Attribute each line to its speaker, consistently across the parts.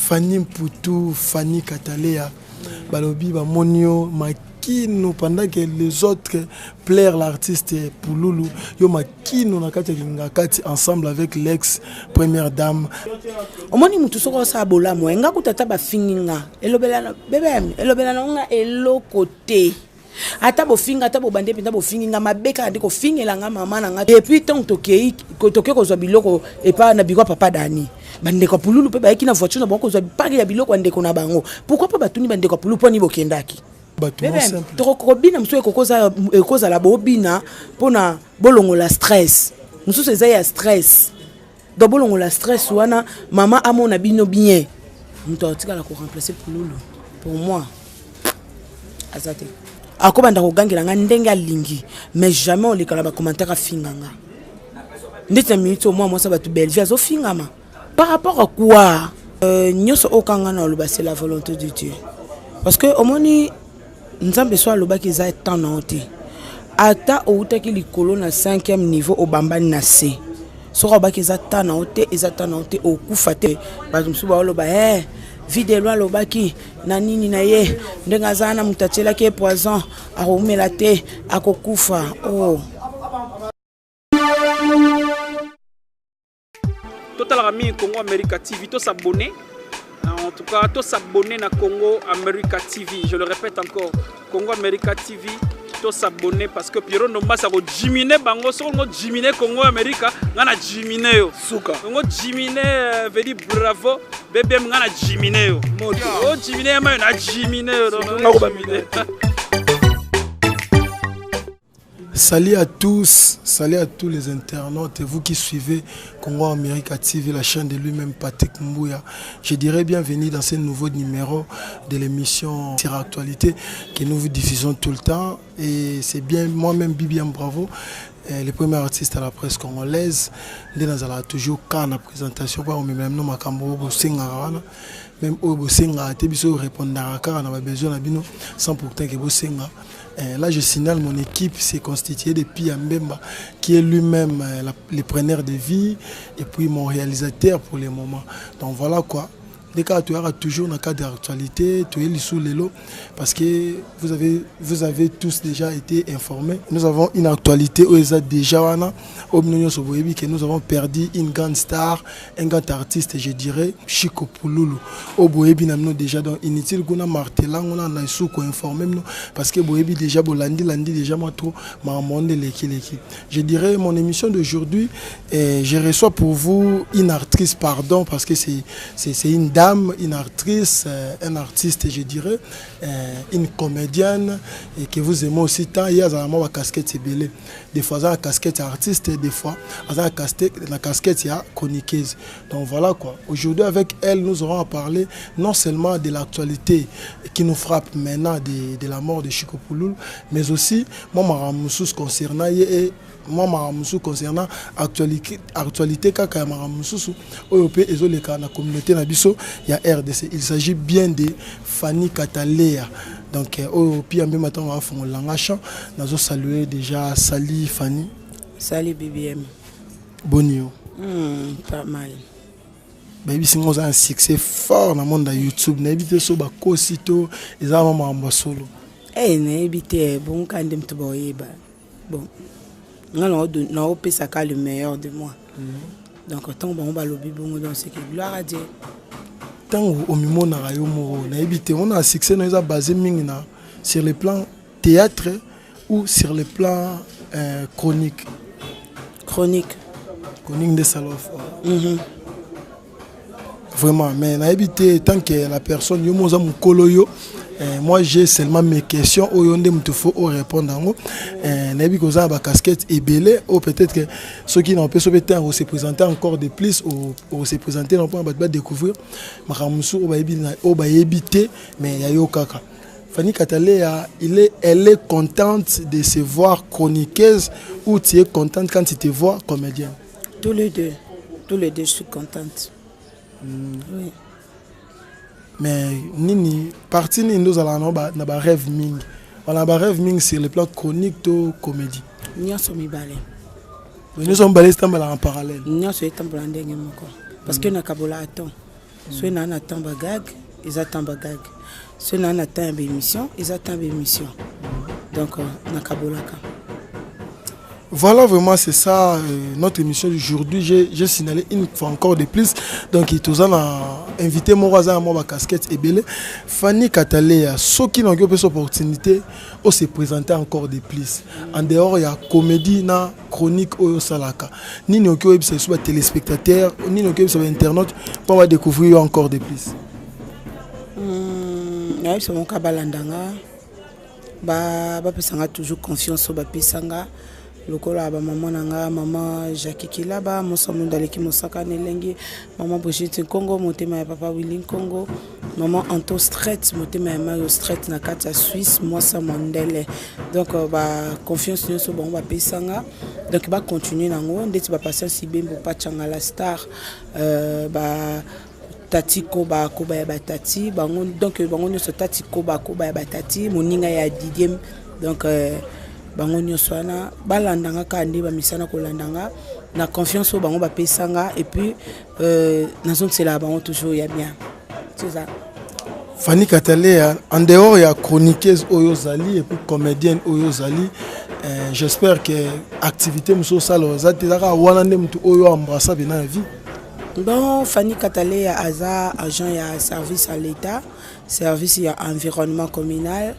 Speaker 1: Fanny Mpoutou, Fanny Katalea, Balobi, Monio, Makino, pendant que les autres plairent l'artiste Pouloulou, yo Makino Nakati ensemble avec l'ex-première dame.
Speaker 2: Omoni mutu soko sa bola mo nga kutata ba finginga elobela bebe elobela nga elokote ata bo finga ata bo bande pinda bo finginga mabeka ndiko fingela nga mama na nga depuis tant tokei ko zo biloko e pa na biko papa dani bande ko Pouloulou pe ba ekina voiture na boko zo pari ya biloko ndeko na bango pourquoi pas batuni bande ko Pouloulou poni bokendaki tokokobina mso ekoza la bobina pona bolongola stress mususu eza ya stress do bolongola stress wana mama amona bino bien muto atikala ko remplacer Pouloulou pour moi azate akobanda ko gangela nga ndenge alingi mais jamais on les kala ba commentaire finganga ndete minute au moins ça va tout belle vie azo fingama par rapport à quoi nyoso okanga na loba c'est la volonté de Dieu parce que omoni nzambe so aloba ki za temps na ote ata outaki likolo na 5e niveau obamba na C soko ba ki za temps na ote okufa te bazo msuba oloba vide lwa lobaki na nini na ye ndenga zana mutatela ke poison akomela te akokufa oh
Speaker 3: Total Rami Congo America TV, tous s'abonner. En tout cas, tous s'abonner à Congo America TV. Je le répète encore, Congo America TV, tous s'abonner parce que Pierrot Nomba ça va diminuer bango, so on diminuer Congo America, on a diminué souka. On diminuer veut dire bravo, bébé on a diminué. On diminuer mais on a diminué.
Speaker 1: Salut à tous les internautes et vous qui suivez Congo America TV, la chaîne de lui-même Patrick Mbouya. Je dirais bienvenue dans ce nouveau numéro de l'émission Tire Actualité que nous vous diffusons tout le temps. Et c'est bien moi-même Bibian Bravo, le premier artiste à la presse congolaise. Nous avons toujours quand la présentation, même au Bosenga, Tebiso répondra car on a besoin de sans pourtant que Bosenga. Là, je signale mon équipe, c'est constitué de Pia Mbemba, qui est lui-même le preneur de vie et puis mon réalisateur pour le moment. Donc voilà quoi. Les cas, tu auras toujours dans le cadre d'actualité, tu es sous les lots, parce que vous avez tous déjà été informés. Nous avons une actualité où ils ont déjà que nous avons perdu une grande star, un grand artiste, je dirais, Chico Pouloulou. Au Boébi, nous avons déjà inutile qu'on a martelé, on a sous qu'on informé parce que Boébi déjà landi déjà moi trop m'a demandé l'équipe. Je dirais mon émission d'aujourd'hui, je reçois pour vous une actrice, pardon, parce que c'est une dame, une actrice, un artiste, je dirais, une comédienne et que vous aimez aussi tant. Il y a la casquette belée. Des fois, la casquette artiste, des fois, la casquette il y a chroniqueuse. Donc voilà quoi. Aujourd'hui, avec elle, nous aurons à parler non seulement de l'actualité qui nous frappe maintenant de la mort de Chico Pouloulou, mais aussi moi, concernant actualité kaka ya maramususu oyope ezoleka na communauté na biso ya RDC. Il s'agit bien de Fanny Katalea. Donc oyopi ambe matin va fongola ngachan nazo saluer déjà Sali Fanny.
Speaker 2: Salut BBM.
Speaker 1: Bonio.
Speaker 2: Pas mal.
Speaker 1: Baby singo za un succès fort dans le monde de YouTube. Na ebite so ba kosito eza mama amba solo.
Speaker 2: Na ebite bon kande mtuboyeba. Bon. On a le meilleur de moi. Donc, tant qu'on va le bibon dans ce qui est gloire à Dieu.
Speaker 1: Tant qu'on a un succès basé sur le plan théâtre ou sur le plan chronique. Chronique de Salof. Vraiment, mais tant que la personne moi j'ai seulement mes questions où il faut répondre en haut. La casquette est belle ou peut-être que ceux qui n'ont pas se présenter encore de plus ou se présenter on peut découvrir mais il y a eu kaka. Fanny Katalea, elle est contente de se voir chroniqueuse ou tu es contente quand tu te vois comédienne?
Speaker 2: Tous les deux, je suis contente. Oui.
Speaker 1: Mais nini partie ni nous allons na ba rêve ming. On a ba rêve ming sur le plan chronique to comédie.
Speaker 2: Nous sommes balé.
Speaker 1: Nous sommes balés en parallèle.
Speaker 2: Nous sommes balé ndenge moko parce que na kabola attend. Ceux qui attendent bagag, ils attendent bagag. Ceux qui attendent émission, ils attendent émission. Donc nakabolaka.
Speaker 1: Voilà, vraiment, c'est ça notre émission d'aujourd'hui. J'ai signalé une fois encore de plus. Donc, il y a invité mon voisin à moi, casquette et belé. Fanny Katalea, ceux qui n'ont pas cette opportunité, on se présenter encore de plus. En dehors, il y a comédie, na chronique, au salaka. Ni nous qui sont téléspectateurs, ni nous qui sont internautes, pour découvrir encore de plus.
Speaker 2: C'est mon cas balandanga. Ba pesanga toujours confiance au ba pesanga. Lokola ba maman nanga maman Jackie Kilaba mosa mundaleki mosaka nelengi maman Brigitte Congo motema ya papa Willy Congo maman Anto Strait motema ya Mario Strait na kati ya Suisse moi ça mondele donc ba confiance nyoso bon ba pesanga donc ba continuer nango ndeti ba patience ibembo pa changa la star ba tati koba koba ya batati bango donc bango nyoso tati koba koba ya batati moninga ya Didier donc bango nyoswana balandanga kandi ba misana ko landanga na confiance au bango ba pesanga et puis nazon c'est là bango toujours ya bien c'est ça.
Speaker 1: Fanny Katalea en dehors il y a chroniqueuse oyozali et puis comédienne oyozali j'espère que activité muso sala zati zaka wana ndé mutu oyo embrassa bina vie.
Speaker 2: Bon, Fanny Katalea aza agent ya service à l'état, service ya environnement communal.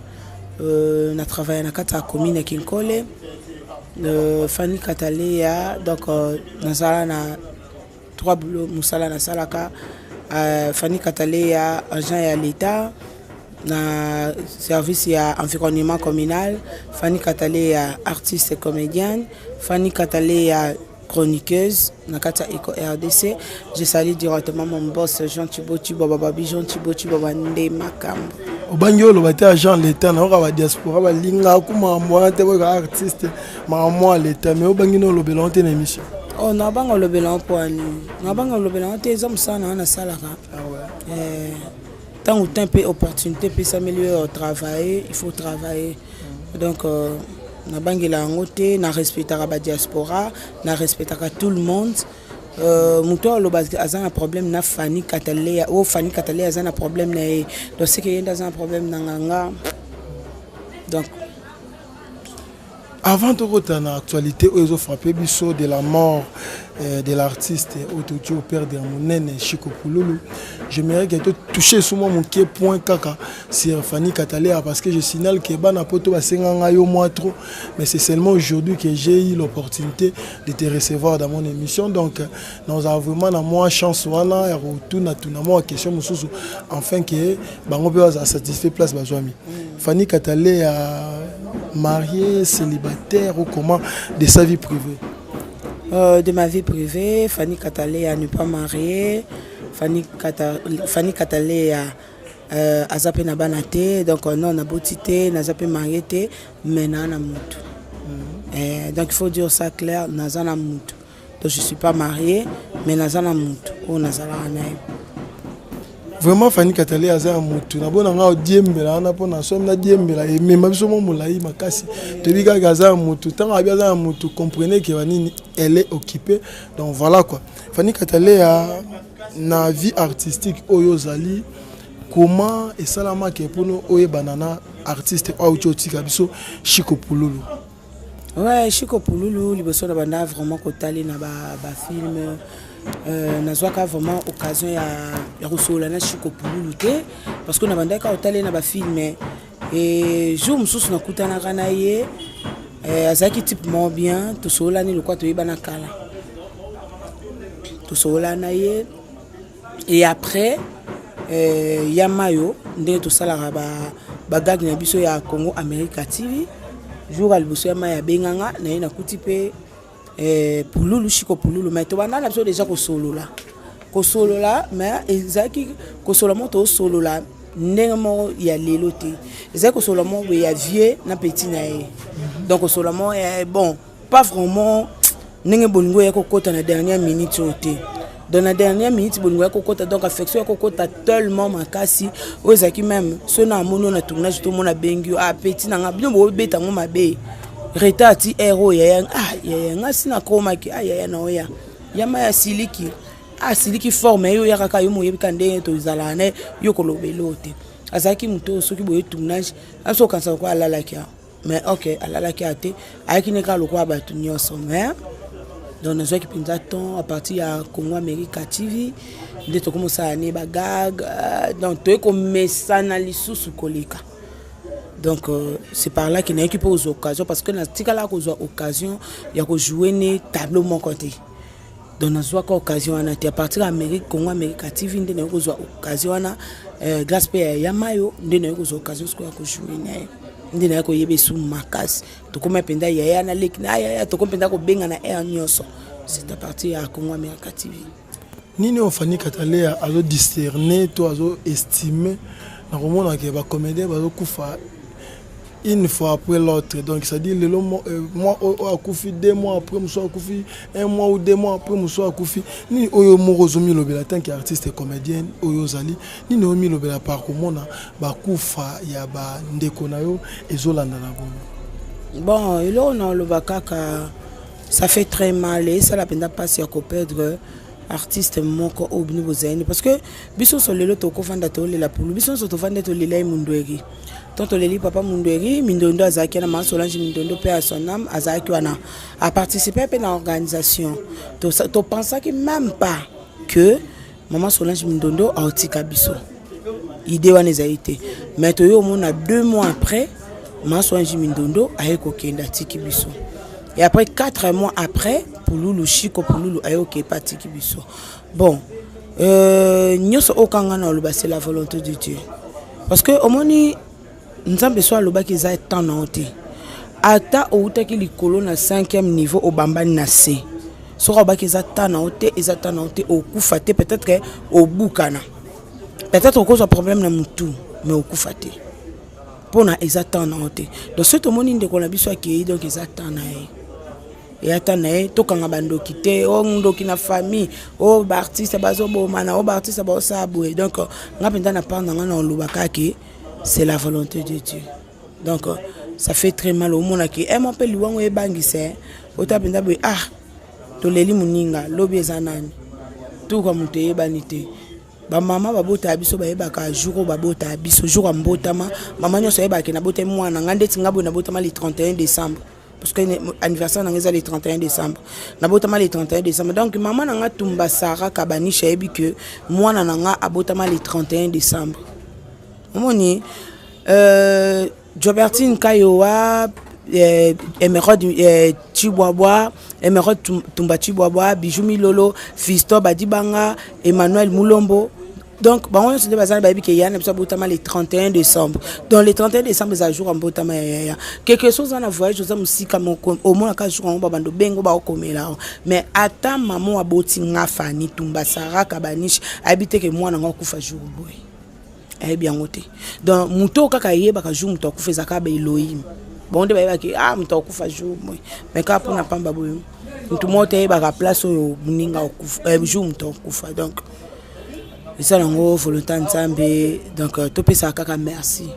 Speaker 2: On a travaillé dans la commune Kinkole. Fanny Katalea, donc Nazala na 3 boulots, Moussala na Salaka. Fanny Katalea, agent à l'État, na service ya environnement communal. Fanny Katalea, artiste et comédienne. Fanny Katalea, chroniqueuse na kata Eco RDC. Je salue directement mon boss Jean Thibaut Bababi Jean Thibaut Babande Makambo.
Speaker 1: Obangyo bate agent l'état na ka ba diaspora ba linga kuma mwa te ba artiste ma mwa l'état mais obangino lobela te na émission.
Speaker 2: Oh na banga lobela poani. Na banga lobela te zam sana na salaka. Ah ouais. Tant ou temps peu opportunité peut s'améliorer au travail, il faut travailler. Donc na bangela ngote na respectera ba diaspora, na respectera tout le monde. Muto lo bazan un problème na Fanny Katalea ou Fanny Katalea azan un problème na donc c'est que y a un problème na nganga donc
Speaker 1: avant de retourner dans l'actualité où ils ont frappé biso de la mort de l'artiste Otocho père de Monene Chico Pouloulou, j'aimerais que tu touches sur mon point kaka sur Fanny Katalea parce que je signale que bana poto ba senganga yo moi trop mais c'est seulement aujourd'hui que j'ai eu l'opportunité de te recevoir dans mon émission donc nous avons vraiment na moi chance wana ya retourner na moi question mususu enfin que bango pe za satisfait place bazwami. Fanny Katalea mariée, célibataire ou comment de sa vie privée?
Speaker 2: De ma vie privée, Fanny Katalea n'est pas mariée. Fanny Katalea a zappé na banate, donc non na botité, na zappé mariée, mais na mutu. Donc il faut dire ça clair, na zana mutu. Donc je suis pas mariée, mais na zana mutu. Oh na zala anaï.
Speaker 1: Vraiment Fanny Katalea aza mutu na bona nga diembela na pona so na diembela et même biso mo mulai makasi te bika gaza mutu tant abia za mutu comprenez que vanini elle est occupée donc voilà quoi. Fanny Katalea na vie artistique oyo zali comment et salama ke pono oye banana artiste au chotika biso Chico Pouloulou.
Speaker 2: Ouais, Chico Pouloulou liboso na banda vraiment kotali na ba film nazwaka vraiment occasion ya kosola na Chico Pouloulou te parce que na bandaka otale na ba film et jour mususu na kutana kana ye azaki typement bien to sola ni lokwa to yebana kala to sola na ye et après ya mayo ndenge to sala ba gag na biso ya Congo America TV jour alibuso ya maya benganga na ye na kuti pe Pouloulou Chico Pouloulou mais to banda na biso déjà ko solola mais ezaki ko solola to solola ndenge mo ya lelo te ezaki ko solola mo ya vieux na petit na ye donc ko solola mo bon pas vraiment ndenge bolingo ya kokota na dernière minute ote dans la dernière minute bolingo ya kokota donc affection ya kokota tellement makasi ozaki même so na mono na tournage to mona bengi petit na nga bino bo beta ngo mabe retati héros ya nga sina koma ki ya na oya yama ya siliki asiliki forme yo ya kaka yo moyebi kande to izalane yo kolobelo te azaki muto soki boye tournage aso kansa ko alala kia mais OK alala kia te ayaki ne ka lokwa ba tunyoso mais donc nous avons pinza temps à partir à Congo America TV de to commencer à ne bagag donc to comme ça na lisusu koleka donc c'est par là qu'il y a qui pose occasion parce que na tika la ko occasion ya ko jouer ne tableau mon côté donc nous avons occasion à partir à Amérique Congo America TV de ko occasion na grâce à Yamayo de ko occasion ko jouer ne ndina ko yebe sou makasi to koma penda ya na lek na ya to kompenda ko benga na air nyoso c'est à partir à Congo America TV
Speaker 1: nini ofani katale azo discerner to azo estimer na komona ke ba comédien bazo kufa une fois après l'autre donc ça dit le mois a kufi 2 mois après muso a kufi 1 mois ou 2 mois après muso a kufi ni oyo morozomi lobela tant qu'artiste et comédienne oyo zali ni no mi lobela par komona ba kufa ya ba ndeko na yo ezolanda na
Speaker 2: bon il on a le bakaka ça fait très mal et ça la peine pas à perdre artiste moko obni bozani parce que biso solelo to ko fanda to lela pulu biso so to fanda to lela mundweri tonto leli papa mundweri mindondo azaki na Solange mindondo pe à son âme azaki wana a participer à l'organisation to pensa que même pas que maman Solange mindondo a otika biso idée wana zaité mais to yo mona 2 mois après maman Solange mindondo a ekokenda tiki biso et après 4 mois après Pululu Chico Pululu ayoke patiki biso bon nyoso okanga na loba c'est la volonté de Dieu parce que omoni nzambe so loba ki za temps na ote ata outaki likolo na 5e niveau au bambani na C so roba ki za temps na ote okufa te peut-être au bukana peut-être cause un problème na mutu mais okufa te pona exactement na ote donc ce to moni ndeko na biso aki donc exactement na et atanae to kanga bandoki te o ndoki na famille o ba artiste bazo bomana o ba artiste ba saboué donc ngapenda na panda ngana lobaka ki c'est la volonté de Dieu donc ça fait très mal au monde ki mon pe liwango e bangise o tapenda boy to leli muninga lobi ezanani tout comme te banité ba mama babota biso ba yebaka jour babota biso jour mbotama mama nyoso yebaka na bote mwana ngande tingabo na botama le 31 décembre parce que l'anniversaire est le 31 décembre. Nabotama le 31 décembre. Donc maman nanga tumba Sarah Kabani shebi que moi nanga abotama le 31 décembre. Moni Jobertine Kayowa Emerald Chiboaboa Emerald Tumba Chiboaboa Bijou Milolo Fisto Badibanga Emmanuel Moulombo. Donc, bon, on se dit que y a le 31 décembre. Donc, le 31 décembre, c'est un jour en Botama. Quelque chose en a voyagé, je suis comme au moins 4 jours en Babando Bengo, mais attends, maman a boti nga Fanny, Tumba, Sarah, Kabanish, habité que moi, n'a pas fait jour. Eh bien, donc, Mouto Kakaye, Bakajou, Mouto Koufé Zakabe Elohim. Bon, on dit que Mouto Koufé jour. Mais quand on n'a pas babou, Mouto Moté, Baka place au Muninga, jour Mouto Koufé. Donc, et ça lango volonté nzambe donc topé ça kaka merci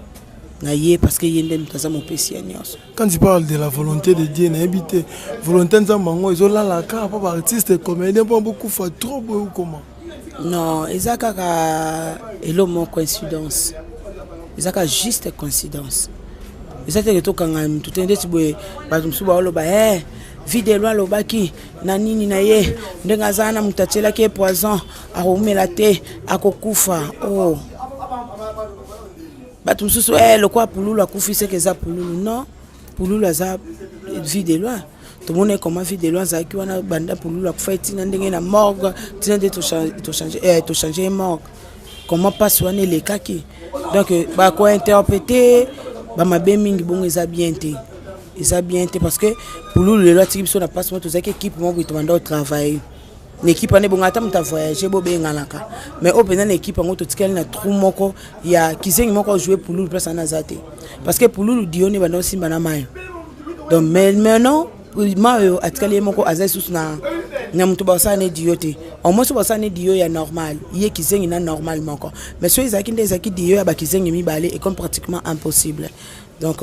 Speaker 2: naye parce que yende mutaza mon pesianios
Speaker 1: quand tu parles de la volonté de Dieu na habité volonté nzambe ngo izola la ka pas artiste comédien pas beaucoup fois trop ou comment
Speaker 2: non ezaka ka elo mon coïncidence ezaka juste coïncidence ezaka que to kanga tout ende tibwe ba msuba oloba vidéo lobaki na nini na ye ndenga zana mutachela ke poison aromela te akokufa oh batu msusu le quoi Pululu akufise ke za Pululu non Pululu za vidéo to mone comment vidéo za ki wana banda Pululu akufa tina ndenge na morgue tina de to changer morgue comment passe wana le kaki donc ba ko interpréter ba mabe mingi bongo eza bien te ça bien parce que pour nous le lot qui n'a pas seulement toute équipe moi qui demande au travail l'équipe on est bon attends ta voyager bobe ngalaka mais au pendant l'équipe on tout qu'elle na trou moko il y a qui sait moko jouer pour nous place en azate parce que pour nous dione ba non simba na mai donc maintenant mayo atkali moko azasus na mutu ba sa ne diote au moins ba sa ne dio ya normal il est qui sait na normalement quoi mais ceux qui des qui dio ya ba qui sait mi balé est comme pratiquement impossible donc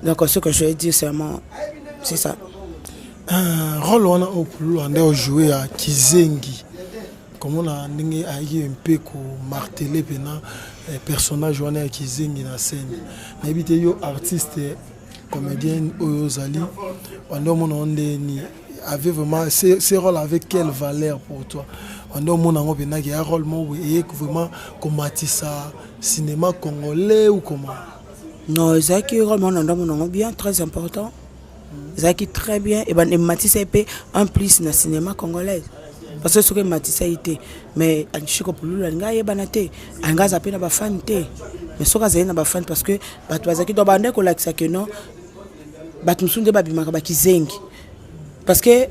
Speaker 2: ce que je veux dire c'est ça.
Speaker 1: Rôle on a au Pululu on a joué à Kizengi. comme on a un peu martelé personnage wana ya Kizengi na scène na bité yo artiste comédien Oyozali avait vraiment ces rôles avec quelle valeur pour toi on a un rôle vraiment comme ça cinéma congolais ou comment
Speaker 2: non c'est qui rôle mon bien très important c'est qui très bien et ben Matissa épée en plus na cinéma congolais parce que ce que Matissa été mais anchiko pululu nga yebanate anga zape na ba fan té mais soka zali na ba fan parce que bato bazaki do bande ko lakisa que non bato musunde babimaka ba Kizengi parce que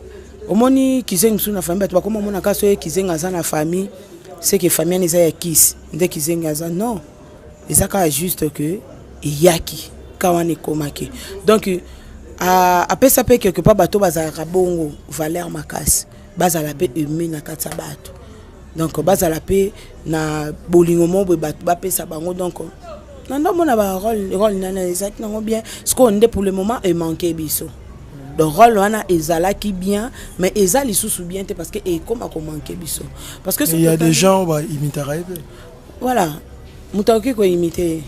Speaker 2: omoni Kizengi musuna famille bato bakoma mona kaso Kizengi aza na famille c'est que famille neza ya Kis nde Kizengi aza non ezaka juste que yaki kawane komaki donc après ça peut quelque part bato bazalaka bongo valeur makasi bazala pe humain na katsa bato donc bazala pe na bolingo mo bato ba pesa bango donc nando mona ba rôle nana exact nango bien ce qu'on est pour le moment est manqué biso le rôle wana ezala qui bien mais ezali sous bien parce que et comme a manqué biso parce que
Speaker 1: il y a des gens va imiter
Speaker 2: voilà mutaki ko imiter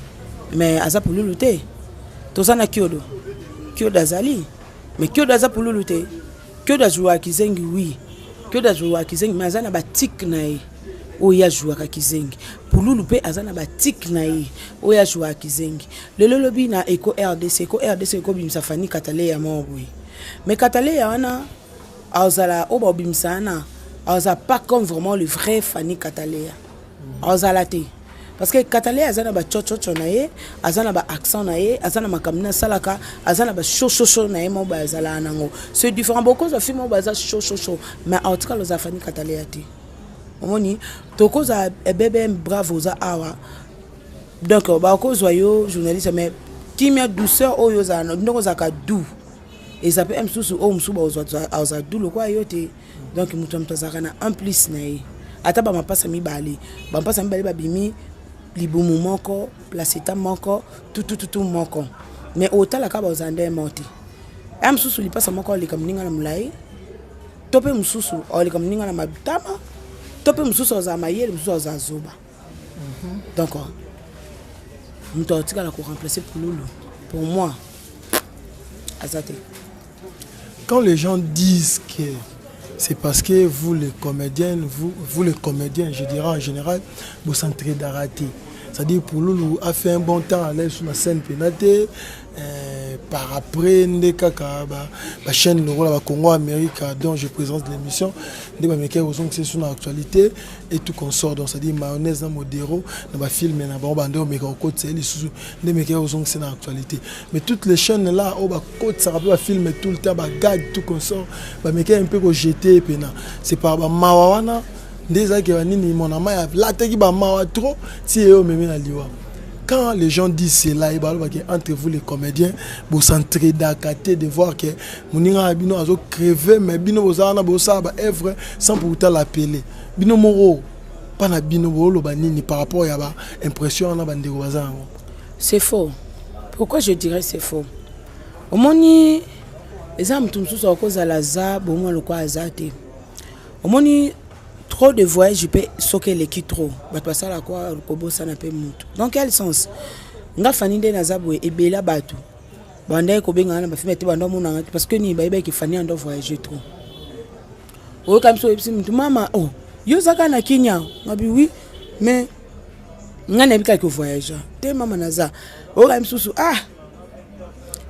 Speaker 2: mais aza pour lutter tozana kyodo azali mais kyodo aza pour lutter kyodo joua Kizengi oui kyodo joua Kizengi mais azana ba tik nae oya joua Kizengi pour lupe azana ba tik nae oya joua Kizengi le lobby na Eco RDC ko bimsa fani katale ya mobwe mais katale ya wana azala oba bimsa na aza pas comme vraiment le vrai fani katale ya azala te parce que Katalé azana ba chochocho nae azana ba accent nae azana makamina salaka azana ba chochocho nae mo ba azala nango c'est différent beaucoup de films ba za chochocho mais en tout cas los afani Katalé ati omoni toko za bébé bravo za awa donc ba ko zoyo journaliste mais timia douceur oyo za ndoko za ka dou et ça peut même sous o msuba oza dou le quoi yote donc mutu mtazaka na en plus nae ata ba mapasa mibale ba bimi libumu moko placeta moko tout moko mais autant la ka bazande moti am susu li pasa moko li kam ninga na mulai tope mususu o li kam ninga na mabitama tope mususu za mayele mususu za zoba donc mutotika la ko remplacer pour moi azate
Speaker 1: quand les gens disent que c'est parce que vous les comédiens, je dirais en général, vous centrez d'arrêter. C'est-à-dire pour Loulou a fait un bon temps à l'aise sur la scène pénatée. Par après, la chaîne Le Rôle Congo Amérique dont je présente l'émission, c'est sur l'actualité et tout qu'on sort. Donc c'est-à-dire mayonnaise dans Modero, dans le film, dans le côté, c'est l'actualité. Mais toutes les chaînes là, ça rappelle le film tout le temps, gag, tout qu'on sort, un peu jeté. C'est par Mawana. Quand les gens disent cela, entre vous les comédiens, vous s'entraidez d'arrêter de voir que Moninga Abino a crevé, mais Bino Bozana Bosaba œuvre sans pourtant l'appeler. Bino Moro, pas na Bino Bolo Banini par rapport à l'impression de Bande Wazan.
Speaker 2: C'est faux. Pourquoi je dirais c'est faux? Au moni, les hommes tout à cause de la ZAB, au moins le quoi azate. Au moni, trop de voyages, je peux soquer l'équipe trop. Ça la quoi, le kobo ça n'a pas moutou. Dans quel sens? Nga fani de nazabwe et bela batu. Banda ko benga na ba fimete banda mona parce que ni ba ki fani ando voyager trop. O comme so epsi mtu mama oh, yo zaka na Kenya. Ngabi oui, mais nga na bika ko voyager. Te mama naza. O comme susu ah.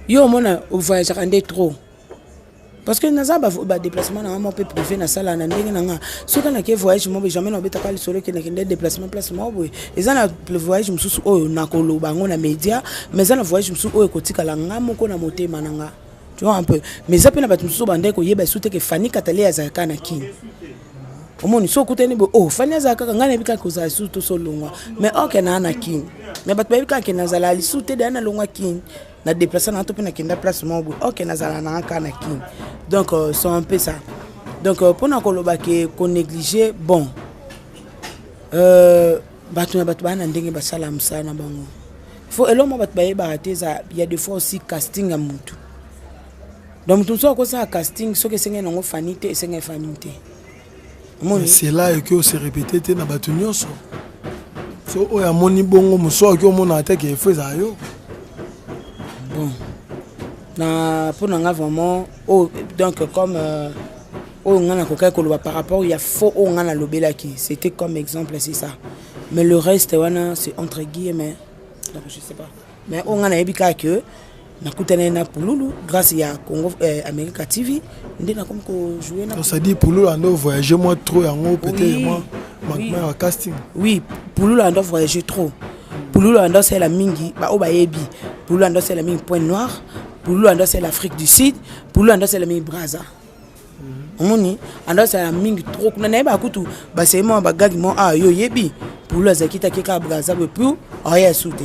Speaker 2: Yo mona o voyager ande trop. Parce que naza ba déplacement na mo pe privé na sala na ndenge na nga soka na ke voyage mo jamais na beta ka lisolo ke na kende déplacement place mo boy ezana le voyage mususu oyo na koloba ngo na média mais ezana voyage mususu oyo kotika la nga moko na motema na nga tu vois un peu mais ça pe na batu mususu bande ko yeba sute ke Fani Katale azaka na kin omoni so kuteni bo oh Fani azaka nga na bika ko za su to so longwa mais ok na na kin mais batu bika ke na zala lisute de na longwa kin na déplacer na to pe na kenda place mo boy ok na zala na ka na kin. Donc, c'est un peu ça. Donc, pour nous qu'on négliger, bon, il faut il y a des fois aussi casting à Moutou. Donc, tout ça, casting, ce que c'est un fanité et c'est un fanité.
Speaker 1: c'est là que on s'est répété na batu nyonso so o ya moni bongo muso ki o mona attaque e fait ça yo
Speaker 2: bon na pour nga vraiment donc comme on a par rapport il y a faux on a lobela qui c'était comme exemple c'est ça mais le reste voilà c'est entre guillemets donc je sais pas mais on a ebika que na kutana na Pululu grâce à Congo America TV ndena comme ko jouer na
Speaker 1: ça dit Pululu ando voyager moi trop yango peut-être moi manquement casting
Speaker 2: oui Pululu ando voyager trop Pululu ando c'est la mingi ba obayebi Pululu ando c'est la mingi Point Noir Pululu ando c'est l'Afrique du Sud Pululu ando c'est la mingi Brazza omoni ando c'est la mingi trop kuna na ba kutu ba c'est moi ba gagi mo yo yebi Pululu azakita keka Brazza be plus aya souté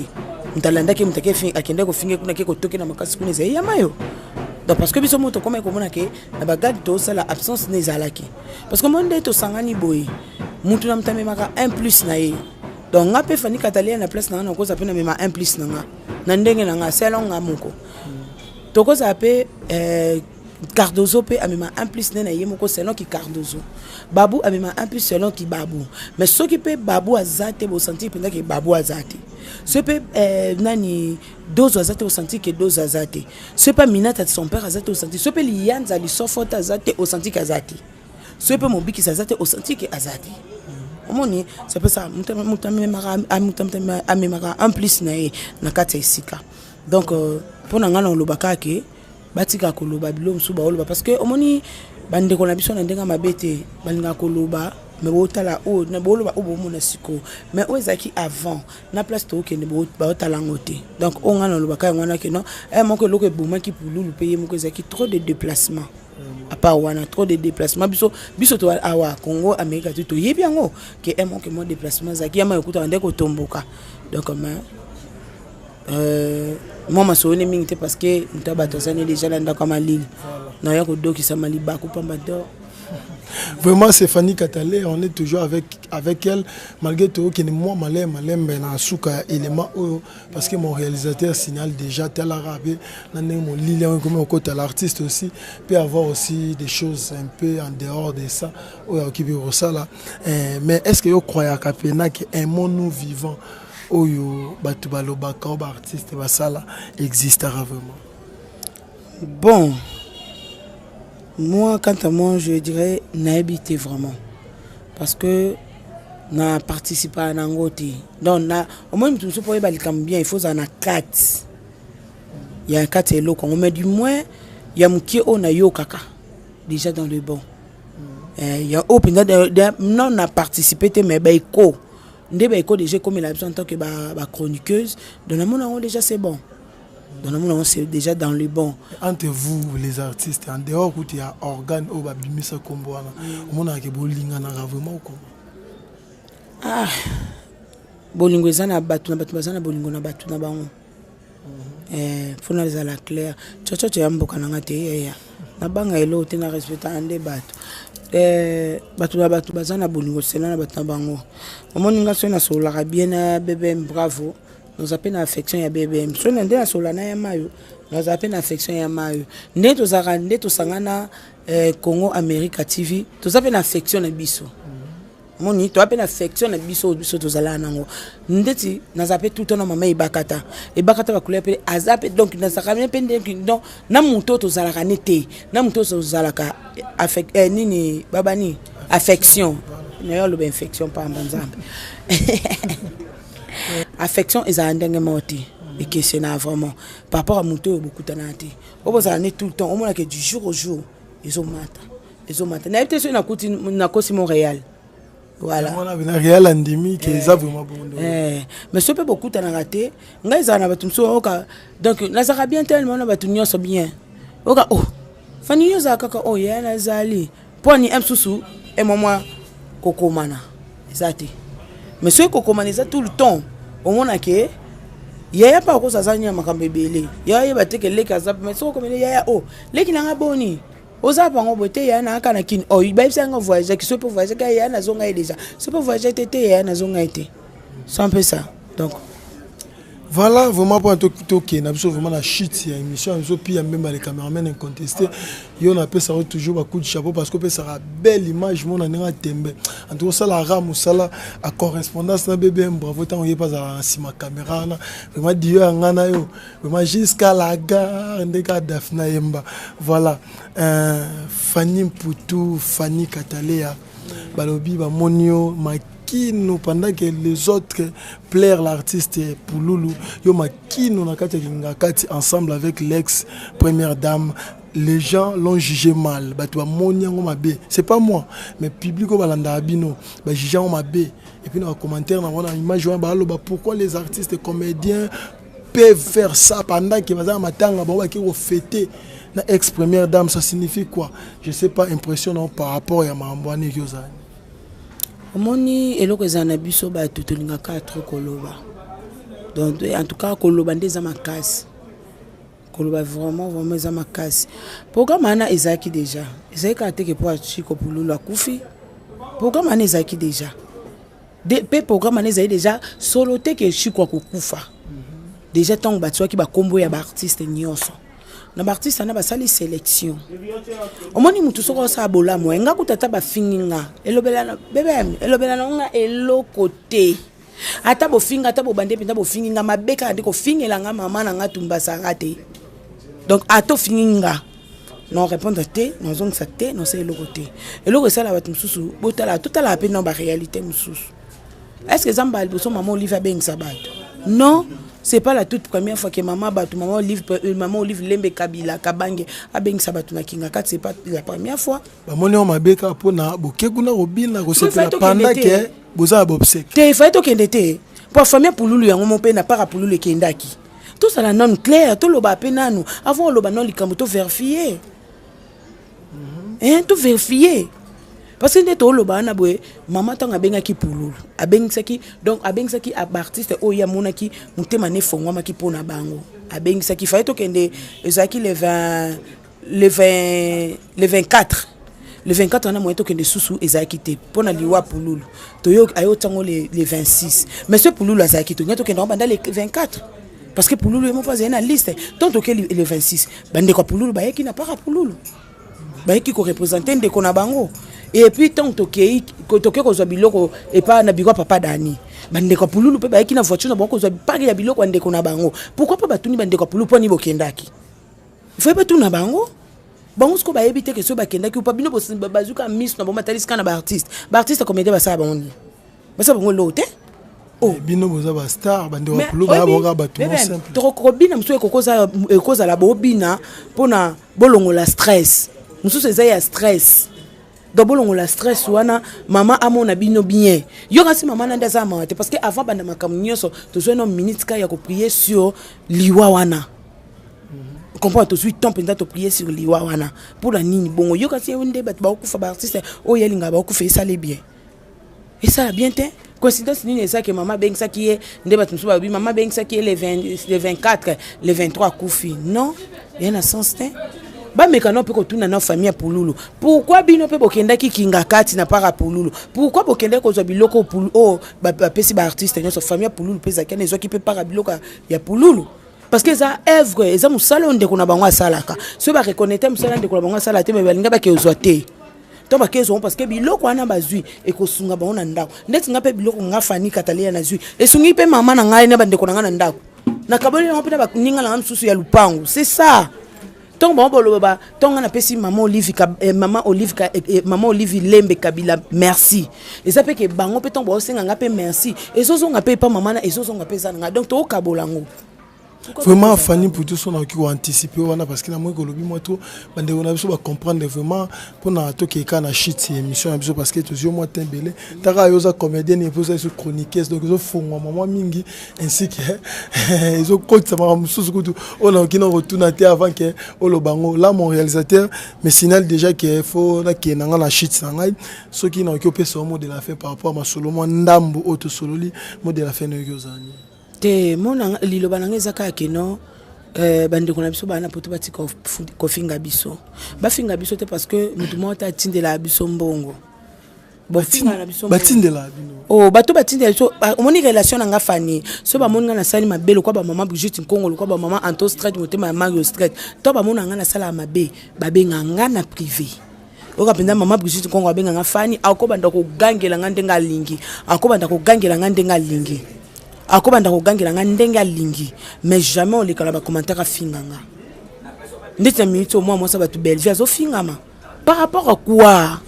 Speaker 2: ntalanda ke mutake fin akende ko finge kuna ke ko toke na makasi kuna zai yamayo donc parce que biso moto comme komona ke na bagadi to sala absence ne zalaki parce que monde to sangani boy mutu na mtame maka 1+ na ye donc ngape fani katalia na place na na ko za pe na mema 1+ na nga na ndenge na nga selon nga moko to ko za pe Cardozo pe amema 1+ na ye moko selon ki Cardozo babu amema 1+ selon ki babu mais ce qui peut babu azate bo sentir pendant que babu azate ce peut nani dozo azate au sentir que dozo azate ce peut minata son père azate au sentir ce peut lianza li sofota azate au sentir kazate ce peut mobiki azate au sentir que azate omoni c'est pas ça mutamemara 1+ na ye na kata isika donc pour nga na lobaka ke batika koloba bilo msuba oloba parce que omoni bande ko na biso na ndenga mabete balinga koloba mais botala o na boloba o bomona siko mais o ezaki avant na place to ke ne botala ngote donc on nga na lobaka ngwana ke non moko loko eboma ki Pululu payer moko ezaki trop de déplacement à part wana trop de déplacement biso to awa Congo America to yebi yango ke moko mo déplacement zaki ya makuta ndeko tomboka donc moi ma sonné mingi parce que mutaba tozane déjà là ndako malili na ya ko doki sa maliba ko pamba do
Speaker 1: vraiment c'est Fanny Katale on est toujours avec elle malgré tout que moi malem na suka élément parce que mon réalisateur signale déjà tel arabe na mon lili comme au côté l'artiste aussi peut avoir aussi des choses un peu en dehors de ça qui veut ça là mais est-ce que vous croyez qu'apena que un monde nous vivant oyo batu balobaka ba artiste basala existera vraiment
Speaker 2: bon moi quant à moi je dirais n'habiter vraiment parce que na participer à nangote donc na au moins tout pour balikam bien il faut ça na 4 il y a 4 elo qu'on met du moins il y a mki on a yo kaka déjà dans le bon il y a open non na participer mais ba iko ndebe iko déjà comme il a besoin en tant que ba chroniqueuse dans le monde déjà c'est bon dans le monde c'est déjà dans le bon
Speaker 1: entre vous les artistes en dehors où il y a organe au babimisa kombo wana on a ke bolinga na vraiment
Speaker 2: ah bolingo ezana batu bazana bolingo na batu na bango fona za la claire chocho ya mboka na ngate ya na banga elo te na respecta ande batu bazana bolingo sena na batu na bango omoninga sona sola bien na BBM bravo nous appelle affection ya BBM sona nde na sola na ya mayo nous appelle affection ya mayo nde to zarande to sangana Congo America TV to appelle affection na biso moni to appelle affection na biso to zala nango ndeti na zape tout ton mama ibakata ba couleur pe azape donc na sakamene pe donc na muto to zala kanete na muto to zala ka affect nini babani affection na yo lo infection pa mbanzambe affection ezandenge moti et que c'est na vraiment par rapport à muto beaucoup tanati o zala ne tout le temps au moins que du jour au jour ils ont mata na peut-être na kosi Montréal. Voilà.
Speaker 1: On a une réelle endémie qui est vraiment bon.
Speaker 2: Mais ce peut beaucoup t'en rater. Nga izana batumso oka donc nazaka bien tellement na batunyo so bien. Oka fani yo za kaka yana zali. Poni msusu et moi kokomana. Ezati. Mais ce kokomana za tout le temps. Au mona ke yaya pa ko sazanya makambe belé. Yaya bateke leka za mais so comme yaya leki na boni. Oza pango bote ya na kana kin ba bisanga voyager qui se peut voyager ka ya na zonga déjà se peut voyager tété ya na zonga été c'est un peu ça donc
Speaker 1: Voilà, vraiment pour un truc qui est vraiment la chute, il y a une émission, puis même les caméramans incontestés, et on appelle ça toujours un coup de chapeau parce que ça a belle image, mon année à tembe. En tout cas, ça la rame ou ça la à correspondance na bébé, bravo tant on y pas à si ma caméra là, vraiment Dieu en gana yo, vraiment jusqu'à la gare, ndeka Dafna Yemba. Voilà, Fanny Poutou, Fanny Katalea, Balobi, Monio, Makino, pendant que les autres plaire l'artiste Pouloulou, yo Makino nakati ngakati ensemble avec l'ex-première dame. Les gens l'ont jugé mal. C'est pas moi, mais le public abino, jugé mal. Et puis dans les commentaires, on a une image pourquoi les artistes comédiens peuvent faire ça pendant qu'ils vont fêter la ex-première dame. Ça signifie quoi? Je sais pas, impressionnant par rapport à Mambouane Yozani.
Speaker 2: Moni eloko ezana biso ba tutolinga ka trop koloba. Donc en tout cas koloba ndeza makasi. Koloba vraiment za makasi. Programme ana ezaki déjà. Ezaki ka teke pour Chiko Pouloulou akufi. Programme ana ezaki déjà. Pe programme ana ezaki déjà solo teke Chiko kufa. Déjà tant batwa ki ba kombo ya ba artiste nyonso. Na ba artiste ana ba sali sélection. Omoni mutu soko sa bola mo nga kutata ba finginga. Elobelana bebe elobelana nga elokote. Ata bo finga ata bo bande pinda bo finginga mabeka ndiko fingela nga mama na nga tumba sarate. Donc ato finginga. Non répondre te, non zong sa te, non c'est elokote. Eloko ça la bat mususu, botala toute la peine dans ba réalité mususu. Est-ce que Zamba Alboso maman Olive Beng Sabat? Non. C'est pas la toute première fois que maman Olive Lembe Kabila Kabange a Beng Sabatuna Kingakat, c'est pas la première fois.
Speaker 1: Maman on m'a béka pour na bokekuna robina ko c'est la panda que boza bobsek.
Speaker 2: Te fa to kendete. Pour famille Pouloulou yango mon père n'a pas Pouloulou kendaki. Tout ça la norme claire, tout le ba penanu avant le banon likambo to vérifier. Hein, tout vérifier. Parce que n'est le bana boy maman tanga benga ki Pouloulou abengsaki donc abengsaki artiste oya monaki mutema ne fongwa maki pona bango abengsaki fa to kende ezaki le 24 on a moyen to kende susu ezaki te pona liwa Pouloulou toyo ayo tango le 26 mais ce Pouloulou azaki to nyato kende banda le 24 parce que Pouloulou est pas na liste tant que le 26 bande ko Pouloulou ba yeki na para Pouloulou ba yeki ko représenter de kona bango. Et puis tant que kozwa biloko et pas na bigwa papa Dani bande ko Pouloulou pe ba yeki na voiture na boko kozwa pas ya biloko ande ko na bango pourquoi pas batuni bande ko Pouloulou poni bokendaki il faut pas tout na bango bango sko ba yebite que so bakendaki ou pas bino bazuka miss na bo mataliska na ba artiste comédien ba sa bango lote
Speaker 1: oh bino boza ba star bande ko Pouloulou ba bonga batu simple
Speaker 2: to robina mso ekoza la bobina pona bolongola stress mso seza ya stress. D'abord la stress wana maman a mon abino bien yo kasi maman nda za mate parce que avant banda makamnyoso to zo no minute ka ya ko prier sur liwa wana comprends to suite temps penda to prier sur liwa wana pour la nini bongo yo kasi wonde bat ba ku fa ba artiste o yelinga ba ku fa ça les bien et ça bien te coïncidence ni ça que maman beng ça qui est nde bat musu ba bi maman beng ça qui est le 24 le 23 kufi non il y a un sens te ba mekano pe ko tuna na famille Pouloulou pourquoi bino pe bokenda ki kingakati na para Pouloulou pourquoi bokenda ko zo biloko Pouloulou oh ba pesi ba artiste nyo so famille Pouloulou pe za kene zo ki pe para biloko ya Pouloulou parce que ça œuvre eza musala onde ko na bango asalaka so ba reconnaître musala onde ko na bango asala te me balinga ba ke ozote to ba kezo parce que biloko ana bazui e ko sunga ba ona ndako ndeti nga pe biloko nga fani katalia na zui e sungi pe mama na ngai na bande ko na ndako na kaboli na pe ba ninga na nsusu ya lupangu c'est ça. Tant bon boloba tant on a pesi maman Olive Lembe Kabila merci et ça fait que bango pe tant bo senga ngape merci et zo zo ngape pa maman na et zo zo ngape za nga donc to kabolango
Speaker 1: vraiment Fanny pour tout son qui ont anticipé parce que na moi golobi moi tout bande on a besoin de comprendre vraiment pour na to ke kana shit émission parce que toujours moi tembele taka yoza comédienne et poser sur chroniqueuse donc zo fongwa maman mingi ainsi que zo coach ça m'a mususu kutu on a qui non retourner avant que o bango là mon réalisateur mais signal déjà que faut na ke na na shit ça ngai ceux qui n'ont occupé ce mot de la fin par rapport à ma solo moi ndambo auto sololi mot de la fin no yozani
Speaker 2: te mona liloba nanga ezaka keno bande kona biso bana poto bati ko finga biso ba finga biso te parce que mutu mota tindela biso mbongo
Speaker 1: batindela
Speaker 2: oh bato batindela so omoni relation na nga fani so ba moni nga na sali mabelo kwa ba mama Brigitte Nkongolo kwa ba mama Anto Strait motema Mario Strait to ba mona nga na sala mabe babenga nga na privé oka penda mama Brigitte Nkongolo abenga nga fani akobanda ko gangela nga ndenga lingi akobanda ko gangela nga ndenga lingi akobanda ko gangela nga ndenga lingi mais jamais on les kala ba commentaire finganga ndete minute au moins ça va tout belle vie zo fingama par rapport à quoi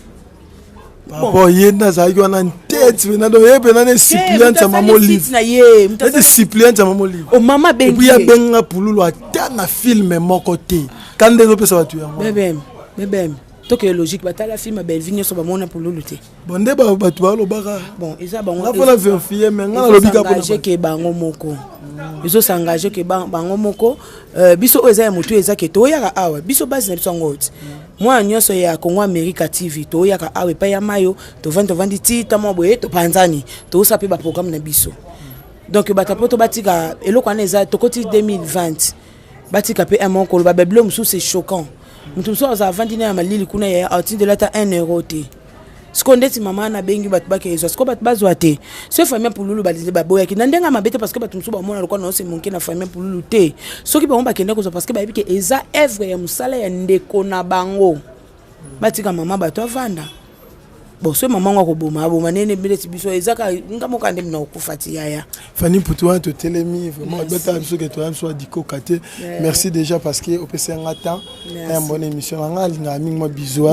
Speaker 1: bon yenda za yo na tête na do yebe na discipline ya mama livre
Speaker 2: na ye
Speaker 1: discipline ya mama livre
Speaker 2: o mama bengi
Speaker 1: puis ya benga pululu ata na film moko te kande zo pesa batu ya
Speaker 2: bébé to que logique batala film belle vie so ba mona pululu te
Speaker 1: bon nde ba batu ba lobaka
Speaker 2: bon eza bango
Speaker 1: na pona vérifier mais nga lobika pona
Speaker 2: que bango moko biso s'engager que bango moko biso eza ya mutu eza ke to yaka awa biso base na biso ngoti moi nyonso ya Congo America TV to yaka awe pa ya mayo to vandi ti tamo boye to panzani to sape ba programme na biso donc batapoto batika eloko na eza to koti 2020 batika pe un moko ba beblom sous c'est choquant mutu so za vandi na malili kuna ya outil de lata 1 euro te skondeti mama na bengi batu bakezo sko batu bazwa te so famille pululu balise baboya ki ndenga mabete parce que batu msuba mona lokwa no se monke na famille pululu te soki ba omba kende ko parce que ba yebike eza œuvre ya musala ya ndeko na bango batika mama batu avanda bon so mama ngwa ko boma nene bileti biso ezaka ngamo kande mna okufati yaya
Speaker 1: Fanny Poutoua to telemi vraiment beta biso ke to am so diko kate merci déjà parce que au PC ngata une bonne émission nga linga mingi mo bisou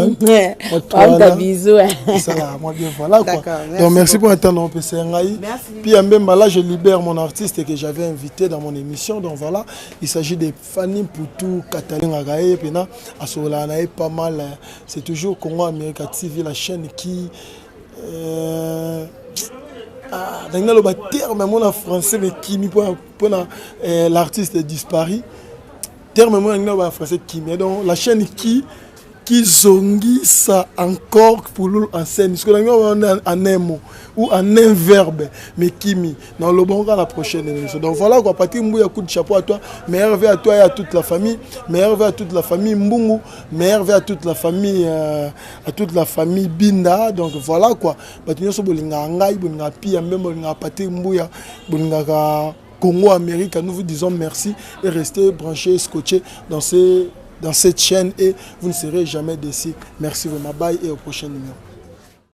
Speaker 2: bisou
Speaker 1: ça là moi bien voilà quoi donc merci pour attendre au PC ngai puis mbemba là je libère mon artiste que j'avais invité dans mon émission donc voilà il s'agit de Fanny Poutou Catalina Gaé pena asola na pas mal c'est toujours Congo America TV la chaîne qui dans le terme mon français mais qui pour l'artiste disparu terme mon français qui donc la chaîne qui zongi ça encore pour l'eau en scène parce que on en un mot ou en un verbe mais kimi dans le bon cas la prochaine émission donc voilà quoi partir mbouya coup de chapeau à toi meilleur vœu à toi et à toute la famille meilleur vœu à toute la famille Mbungu meilleur vœu à toute la famille Binda donc voilà quoi batinyo so bolinga ngai bolinga pia même bolinga partir mbouya bolinga Congo America nous vous disons merci et restez branchés scotchés dans cette chaîne et vous ne serez jamais déçus. Merci vraiment, bye et au prochain numéro.